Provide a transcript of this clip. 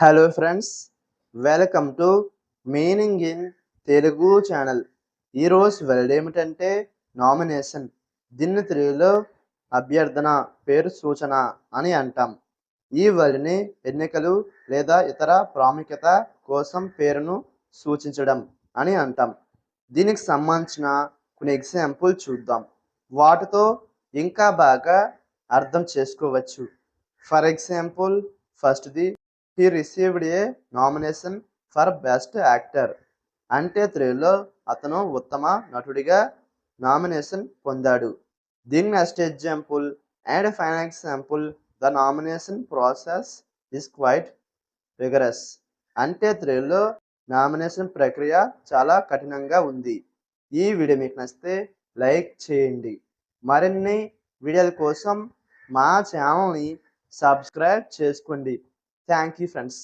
Hello friends, welcome to meaning in Telugu channel. ఈరోజు word ఏమిటంటే nomination. దీన్ని తెలుగులో అభ్యర్థన, పేరు సూచన అని అంటాం. ఈ వర్డ్ని ఎన్నికలు లేదా ఇతర ప్రాముఖ్యత కోసం పేరును సూచించడం అని అంటాం. దీనికి సంబంధించిన కొన్ని ఎగ్జాంపుల్ చూద్దాం. వాటితో ఇంకా బాగా అర్థం చేసుకోవచ్చు. ఫర్ ఎగ్జాంపుల్, ఫస్ట్ది, he received a nomination for best actor. అంటే తెలుగులో అతను ఉత్తమ నటుడిగా నామినేషన్ పొందాడు. దీని next example and final example, the nomination process is quite rigorous. అంటే తెలుగులో నామినేషన్ ప్రక్రియ చాలా కఠినంగా ఉంది. ఈ వీడియో మీకు నచ్చితే లైక్ చేయండి. మరిన్ని వీడియోల కోసం మా ఛానల్ని సబ్స్క్రైబ్ చేసుకోండి. Thank you friends.